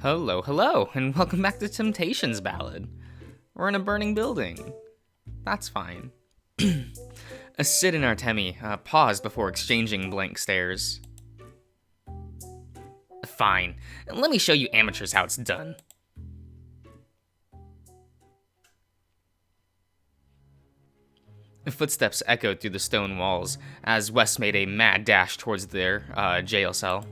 Hello, and welcome back to Temptations Ballad. We're in a burning building. That's fine. Sid and Artemi paused before exchanging blank stares. Fine. Let me show you amateurs how it's done. Footsteps echoed through the stone walls as Wes made a mad dash towards their jail cell.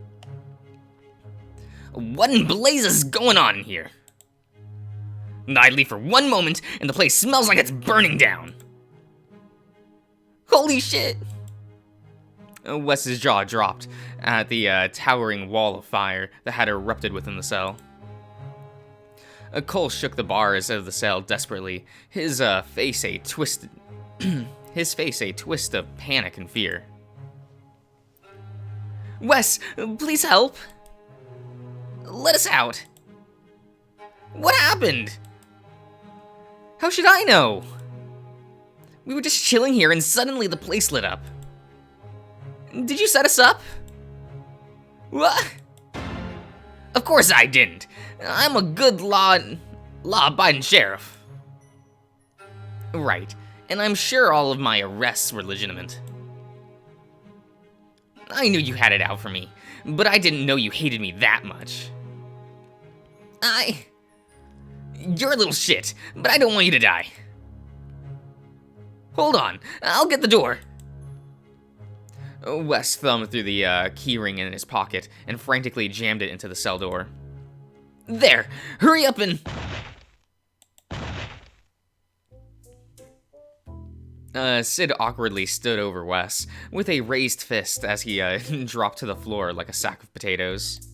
What in blazes is going on in here? I'd leave for one moment and the place smells like it's burning down. Holy shit! Wes's jaw dropped at the towering wall of fire that had erupted within the cell. Cole shook the bars out of the cell desperately, his face a twist of panic and fear. Wes, please help! Let us out! What happened? How should I know? We were just chilling here and suddenly the place lit up. Did you set us up? What? Of course I didn't. I'm a good law-abiding sheriff. Right, and I'm sure all of my arrests were legitimate. I knew you had it out for me, but I didn't know you hated me that much. You're a little shit, but I don't want you to die. Hold on, I'll get the door. Wes thumbed through the keyring in his pocket and frantically jammed it into the cell door. There, hurry up and... Sid awkwardly stood over Wes with a raised fist as he dropped to the floor like a sack of potatoes.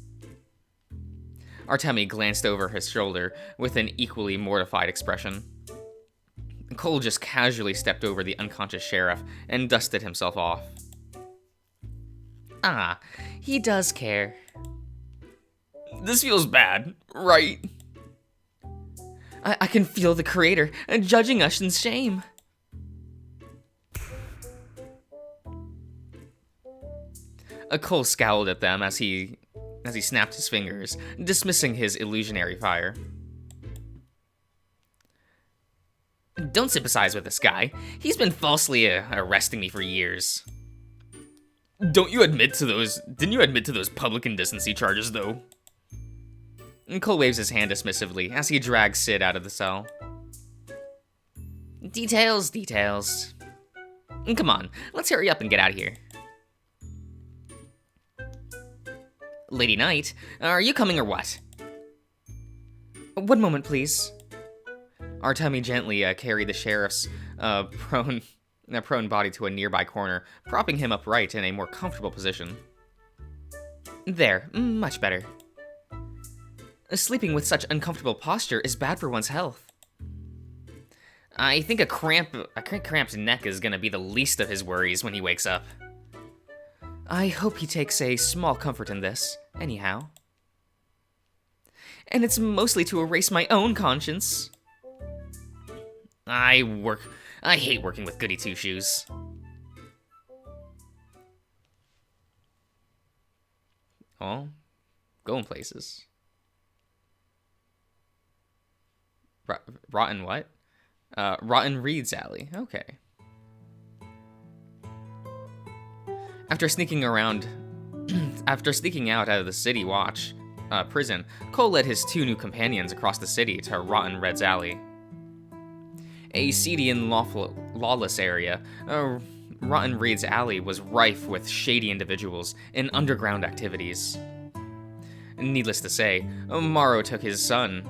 Artemi glanced over his shoulder with an equally mortified expression. Cole just casually stepped over the unconscious sheriff and dusted himself off. Ah, he does care. This feels bad, right? I can feel the creator judging us in shame. Cole scowled at them as he snapped his fingers, dismissing his illusionary fire. Don't sympathize with this guy. He's been falsely arresting me for years. Didn't you admit to those public indecency charges, though? Cole waves his hand dismissively as he drags Sid out of the cell. Details. Come on, let's hurry up and get out of here. Lady Knight, are you coming or what? One moment, please. Artemi gently carried the sheriff's prone body to a nearby corner, propping him upright in a more comfortable position. There, much better. Sleeping with such uncomfortable posture is bad for one's health. I think a cramped neck is gonna be the least of his worries when he wakes up. I hope he takes a small comfort in this, anyhow. And it's mostly to erase my own conscience. I hate working with goody two-shoes. Oh, going places. Rotten what? Rotten Reed's Alley, okay. After sneaking out of the city watch prison, Cole led his two new companions across the city to Rotten Red's Alley. A seedy and lawless area, Rotten Reed's Alley was rife with shady individuals and underground activities. Needless to say, Morrow took his son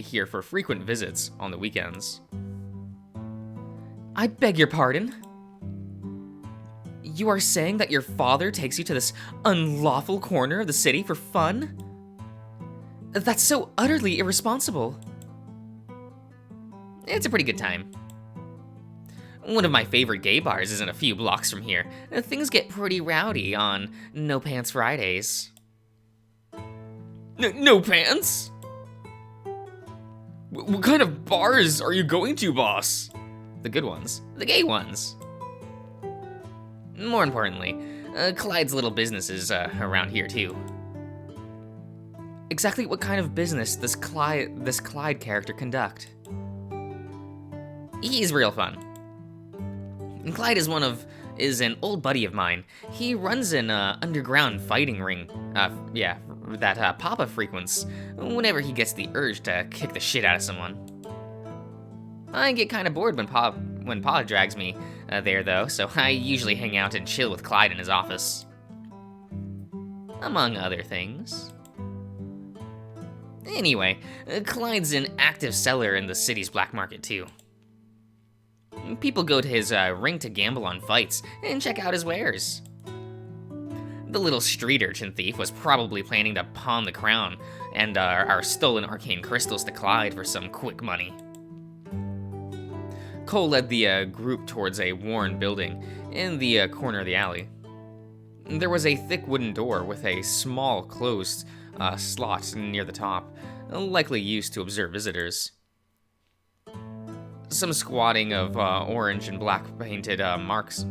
here for frequent visits on the weekends. I beg your pardon? You are saying that your father takes you to this unlawful corner of the city for fun? That's so utterly irresponsible. It's a pretty good time. One of my favorite gay bars isn't a few blocks from here. Things get pretty rowdy on No Pants Fridays. No pants? What kind of bars are you going to, boss? The good ones. The gay ones. More importantly, Clyde's little business is around here too. Exactly what kind of business does Clyde character conduct? He's real fun. And Clyde is an old buddy of mine. He runs an underground fighting ring. That Papa frequents whenever he gets the urge to kick the shit out of someone. I get kind of bored when Pa drags me there though, so I usually hang out and chill with Clyde in his office. Among other things. Anyway, Clyde's an active seller in the city's black market too. People go to his ring to gamble on fights and check out his wares. The little street urchin thief was probably planning to pawn the crown and our stolen arcane crystals to Clyde for some quick money. Cole led the group towards a worn building in the corner of the alley. There was a thick wooden door with a small closed slot near the top, likely used to observe visitors. Some squatting of orange and black painted splatters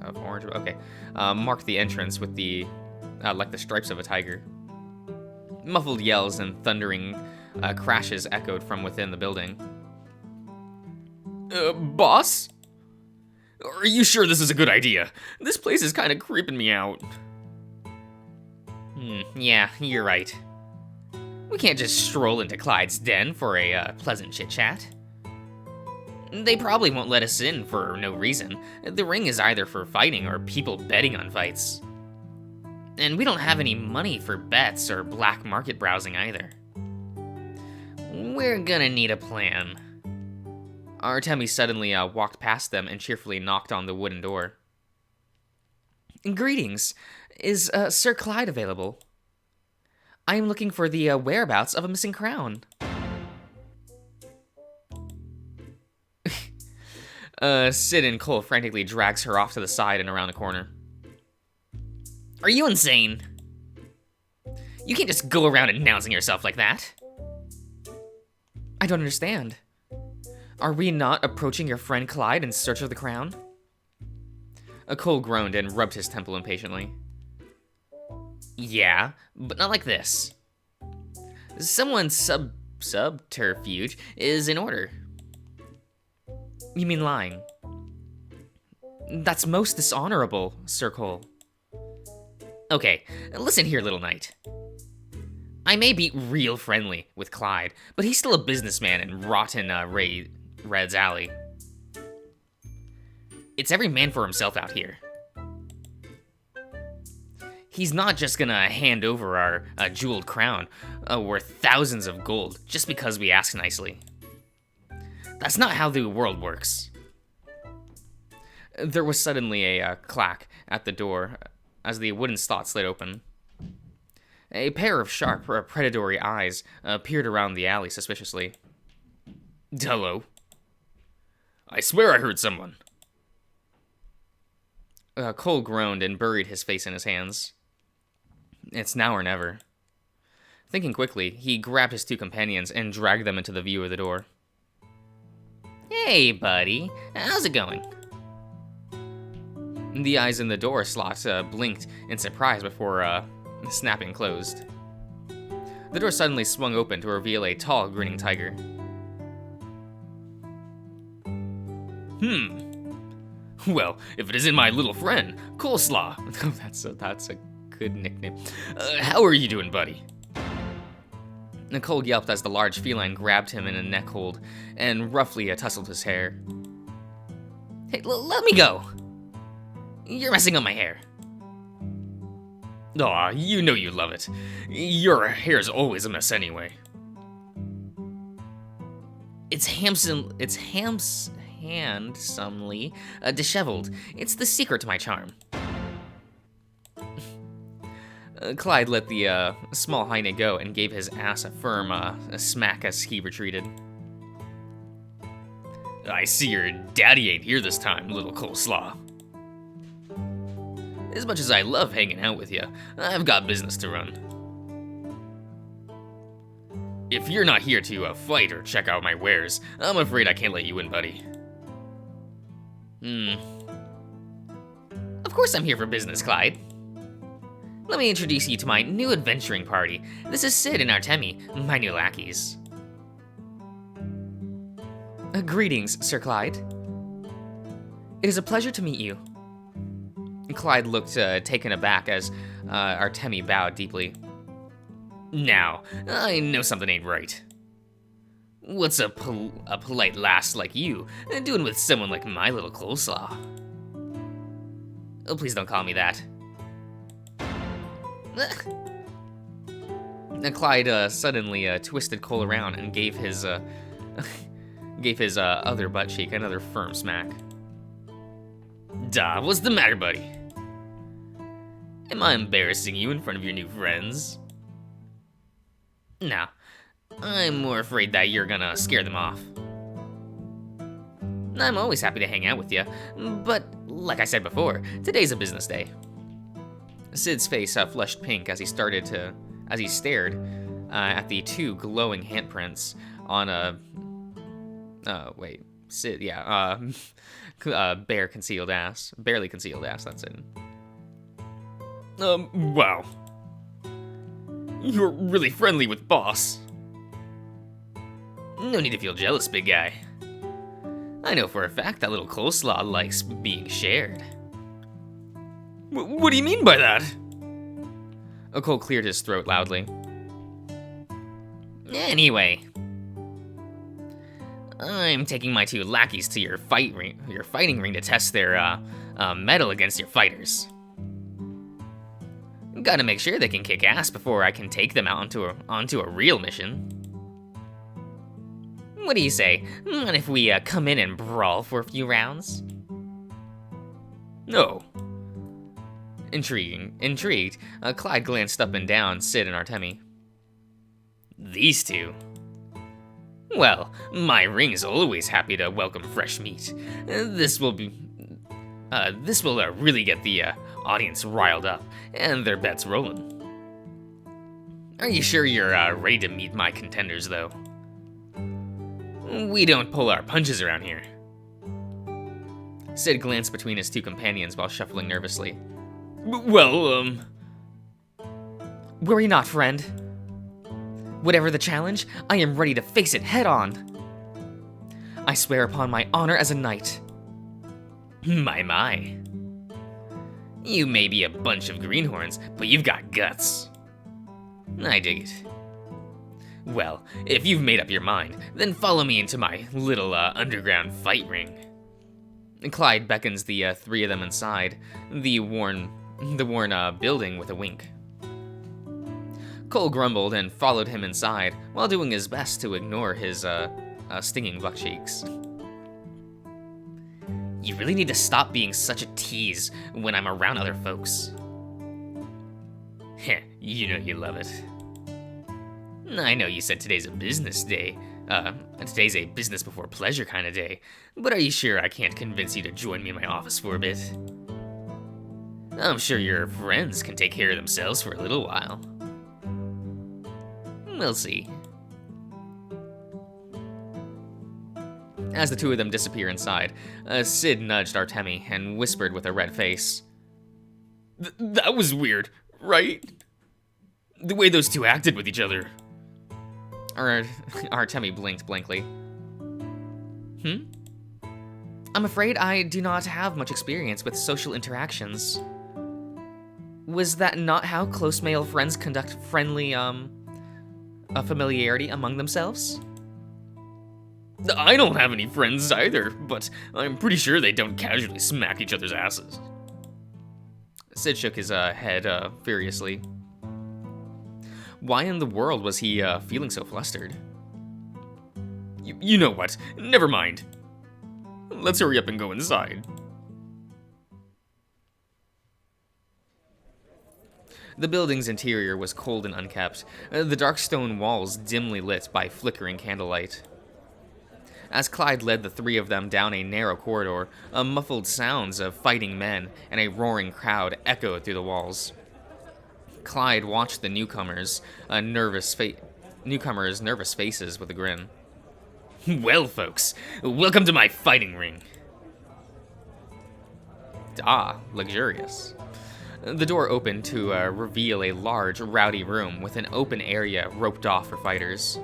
of orange. Okay, marked the entrance with the like the stripes of a tiger. Muffled yells and thundering crashes echoed from within the building. Boss? Are you sure this is a good idea? This place is kind of creeping me out. Yeah, you're right. We can't just stroll into Clyde's den for a pleasant chit-chat. They probably won't let us in for no reason. The ring is either for fighting or people betting on fights. And we don't have any money for bets or black market browsing either. We're gonna need a plan. Artemi suddenly walked past them and cheerfully knocked on the wooden door. Greetings. Is Sir Clyde available? I am looking for the whereabouts of a missing crown. Sid and Cole frantically drags her off to the side and around the corner. Are you insane? You can't just go around announcing yourself like that. I don't understand. Are we not approaching your friend Clyde in search of the crown? Cole groaned and rubbed his temple impatiently. Yeah, but not like this. Someone's subterfuge is in order. You mean lying? That's most dishonorable, Sir Cole. Okay, listen here, little knight. I may be real friendly with Clyde, but he's still a businessman in rotten Red's Alley. It's every man for himself out here. He's not just gonna hand over our jeweled crown worth thousands of gold just because we ask nicely. That's not how the world works. There was suddenly a clack at the door as the wooden slot slid open. A pair of sharp, predatory eyes peered around the alley suspiciously. Hello. I swear I heard someone. Cole groaned and buried his face in his hands. It's now or never. Thinking quickly, he grabbed his two companions and dragged them into the view of the door. Hey, buddy. How's it going? The eyes in the door slot blinked in surprise before snapping closed. The door suddenly swung open to reveal a tall, grinning tiger. Well, if it isn't my little friend, Coleslaw. That's a good nickname. How are you doing, buddy? Nicole yelped as the large feline grabbed him in a neck hold and roughly tousled his hair. Hey, let me go! You're messing up my hair. Aw, you know you love it. Your hair's always a mess anyway. It's handsomely disheveled. It's the secret to my charm. Clyde let the small hyena go and gave his ass a firm smack as he retreated. I see your daddy ain't here this time, little coleslaw. As much as I love hanging out with you, I've got business to run. If you're not here to fight or check out my wares, I'm afraid I can't let you in, buddy. Of course I'm here for business, Clyde. Let me introduce you to my new adventuring party. This is Sid and Artemi, my new lackeys. Greetings, Sir Clyde. It is a pleasure to meet you. Clyde looked taken aback as Artemi bowed deeply. Now, I know something ain't right. What's a polite lass like you doing with someone like my little coleslaw? Oh, please don't call me that. And Clyde suddenly twisted Cole around and gave his other butt cheek another firm smack. Duh, what's the matter, buddy? Am I embarrassing you in front of your new friends? No, I'm more afraid that you're gonna scare them off. I'm always happy to hang out with you, but like I said before, today's a business day. Sid's face flushed pink as he stared at the two glowing handprints on a. Sid, yeah, barely concealed ass. That's it. Wow. You're really friendly with Boss. No need to feel jealous, big guy. I know for a fact that little coleslaw likes being shared. What do you mean by that? Cole cleared his throat loudly. Anyway, I'm taking my two lackeys to your fighting ring to test their mettle against your fighters. Gotta make sure they can kick ass before I can take them out onto a real mission. What do you say? If we come in and brawl for a few rounds? No. Intrigued, Clyde glanced up and down Sid and Artemi. These two? Well, my ring is always happy to welcome fresh meat. This will really get the audience riled up and their bets rolling. Are you sure you're ready to meet my contenders, though? We don't pull our punches around here. Sid glanced between his two companions while shuffling nervously. Well, Worry not, friend. Whatever the challenge, I am ready to face it head on. I swear upon my honor as a knight. My. You may be a bunch of greenhorns, but you've got guts. I dig it. Well, if you've made up your mind, then follow me into my little underground fight ring. Clyde beckons the three of them inside the worn building with a wink. Cole grumbled and followed him inside while doing his best to ignore his stinging butt cheeks. You really need to stop being such a tease when I'm around other folks. Heh, you know you love it. I know you said today's a business day. Today's a business before pleasure kind of day, but are you sure I can't convince you to join me in my office for a bit? I'm sure your friends can take care of themselves for a little while. We'll see. As the two of them disappear inside, Sid nudged Artemi and whispered with a red face. That was weird, right? The way those two acted with each other. Artemi blinked blankly. I'm afraid I do not have much experience with social interactions. Was that not how close male friends conduct friendly, familiarity among themselves? I don't have any friends either, but I'm pretty sure they don't casually smack each other's asses. Sid shook his head furiously. Why in the world was he feeling so flustered? You know what? Never mind. Let's hurry up and go inside. The building's interior was cold and unkept, the dark stone walls dimly lit by flickering candlelight. As Clyde led the three of them down a narrow corridor, muffled sounds of fighting men and a roaring crowd echoed through the walls. Clyde watched the newcomers' nervous faces with a grin. Well, folks, welcome to my fighting ring. Ah, luxurious. The door opened to reveal a large, rowdy room with an open area roped off for fighters.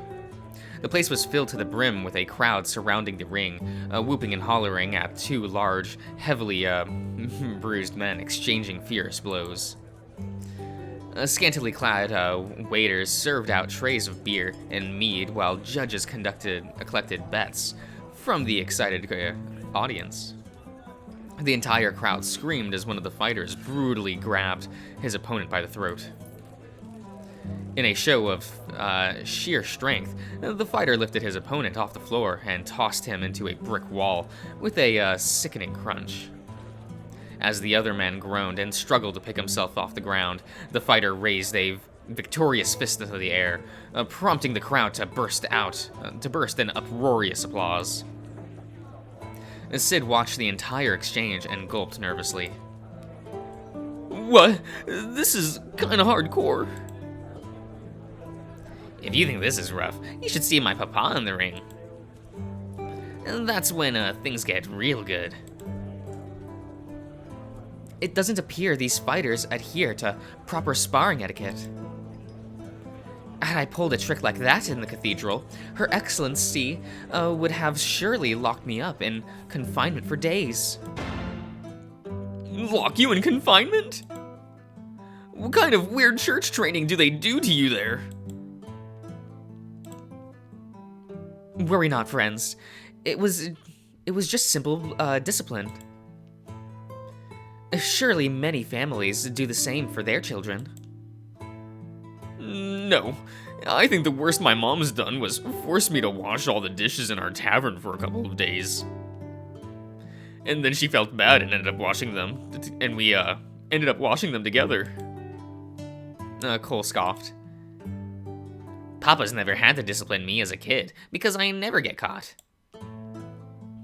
The place was filled to the brim with a crowd surrounding the ring, whooping and hollering at two large, heavily bruised men exchanging fierce blows. Scantily clad waiters served out trays of beer and mead while judges collected bets from the excited audience. The entire crowd screamed as one of the fighters brutally grabbed his opponent by the throat. In a show of sheer strength, the fighter lifted his opponent off the floor and tossed him into a brick wall with a sickening crunch. As the other man groaned and struggled to pick himself off the ground, the fighter raised a victorious fist into the air, prompting the crowd to burst in uproarious applause. Sid watched the entire exchange and gulped nervously. "What? This is kinda hardcore." "If you think this is rough, you should see my papa in the ring. And that's when things get real good." It doesn't appear these fighters adhere to proper sparring etiquette. Had I pulled a trick like that in the cathedral, Her Excellency would have surely locked me up in confinement for days. "Lock you in confinement? What kind of weird church training do they do to you there?" "Worry not, friends. It was just simple discipline. Surely many families do the same for their children." "No. I think the worst my mom's done was force me to wash all the dishes in our tavern for a couple of days. And then she felt bad and ended up washing them, and we ended up washing them together." Cole scoffed. "Papa's never had to discipline me as a kid because I never get caught.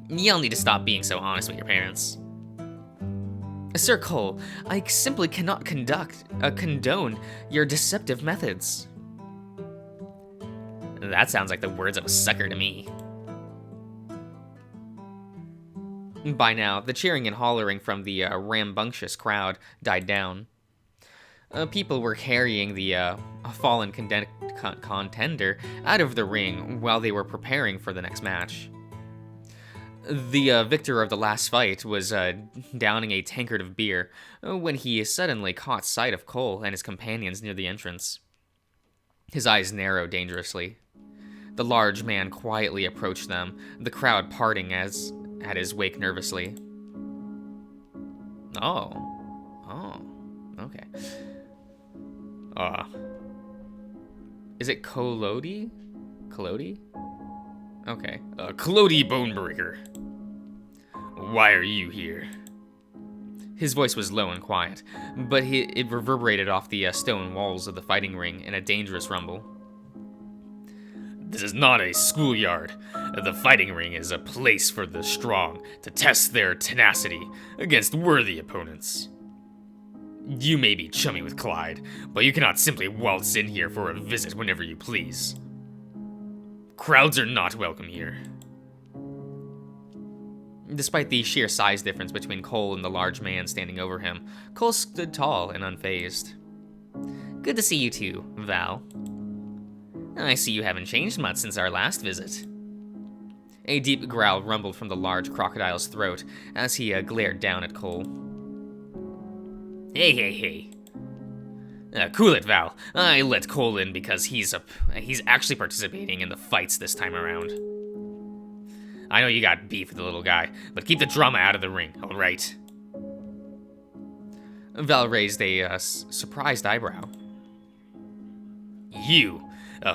Y'all need to stop being so honest with your parents." "Sir Cole, I simply cannot condone your deceptive methods." "That sounds like the words of a sucker to me." By now, the cheering and hollering from the rambunctious crowd died down. People were carrying the fallen contender out of the ring while they were preparing for the next match. The victor of the last fight was downing a tankard of beer when he suddenly caught sight of Cole and his companions near the entrance. His eyes narrowed dangerously. The large man quietly approached them, the crowd parting at his wake nervously. Oh, okay. Is it Collodi? Okay. "Collodi Bonebreaker. Why are you here?" His voice was low and quiet, but it reverberated off the stone walls of the fighting ring in a dangerous rumble. "This is not a schoolyard. The fighting ring is a place for the strong to test their tenacity against worthy opponents. You may be chummy with Clyde, but you cannot simply waltz in here for a visit whenever you please. Crowds are not welcome here." Despite the sheer size difference between Cole and the large man standing over him, Cole stood tall and unfazed. "Good to see you too, Val. I see you haven't changed much since our last visit." A deep growl rumbled from the large crocodile's throat as he glared down at Cole. Hey. Cool it, Val. I let Cole in because he's actually participating in the fights this time around. I know you got beef with the little guy, but keep the drama out of the ring, all right?" Val raised a surprised eyebrow. "You,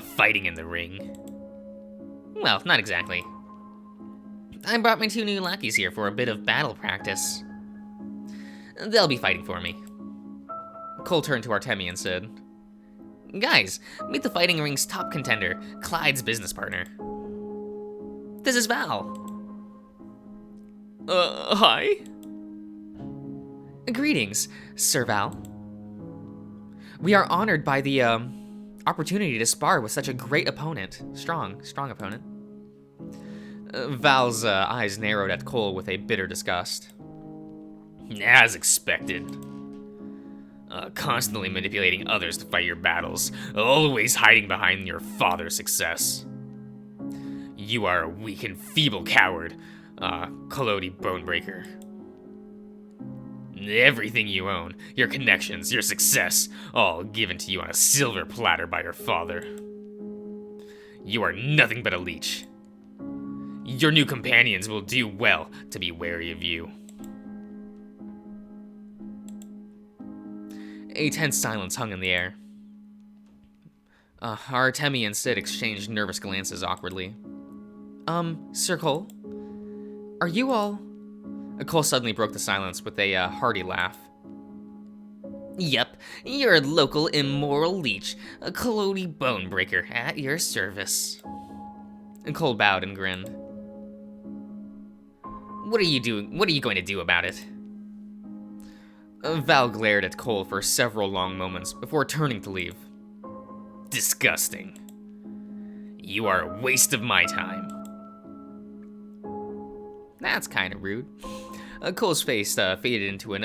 fighting in the ring?" "Well, not exactly. I brought my 2 new lackeys here for a bit of battle practice. They'll be fighting for me." Cole turned to Artemi and said, "Guys, meet the fighting ring's top contender, Clyde's business partner. This is Val." Hi? "Greetings, Sir Val. We are honored by the opportunity to spar with such a great opponent. Strong opponent." Val's eyes narrowed at Cole with a bitter disgust. As expected. constantly manipulating others to fight your battles, always hiding behind your father's success. You are a weak and feeble coward, Collodi Bonebreaker. Everything you own, your connections, your success, all given to you on a silver platter by your father. You are nothing but a leech. Your new companions will do well to be wary of you. A tense silence hung in the air. Artemi and Sid exchanged nervous glances awkwardly. Sir Cole? Are you all... Cole suddenly broke the silence with a hearty laugh. Yep, you're a local immoral leech, a Collodi Bonebreaker at your service. And Cole bowed and grinned. What are you going to do about it? Val glared at Cole for several long moments before turning to leave. Disgusting. You are a waste of my time. That's kind of rude. Cole's face faded into an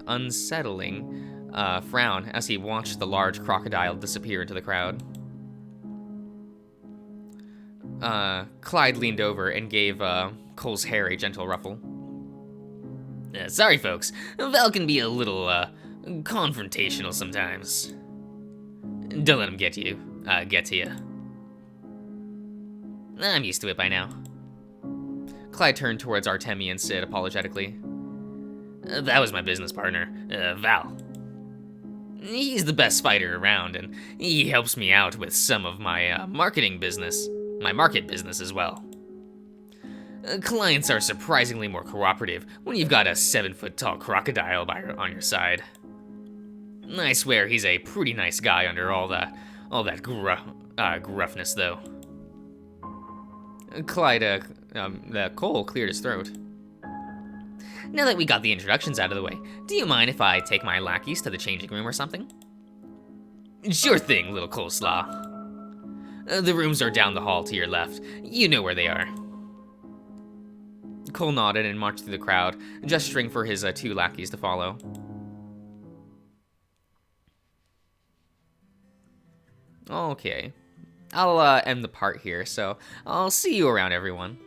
unsettling frown as he watched the large crocodile disappear into the crowd. Clyde leaned over and gave Cole's hair a gentle ruffle. Sorry, folks. Val can be a little confrontational sometimes. Don't let him get to you. I'm used to it by now. Clyde turned towards Artemi and Sid apologetically. That was my business partner, Val. He's the best fighter around, and he helps me out with some of my market business as well. Clients are surprisingly more cooperative when you've got a 7-foot-tall crocodile on your side. I swear he's a pretty nice guy under all that gruffness, though. Cole cleared his throat. Now that we got the introductions out of the way, do you mind if I take my lackeys to the changing room or something? Sure thing, little coleslaw. The rooms are down the hall to your left. You know where they are. Cole nodded and marched through the crowd, gesturing for his 2 lackeys to follow. Okay. I'll end the part here, so I'll see you around, everyone.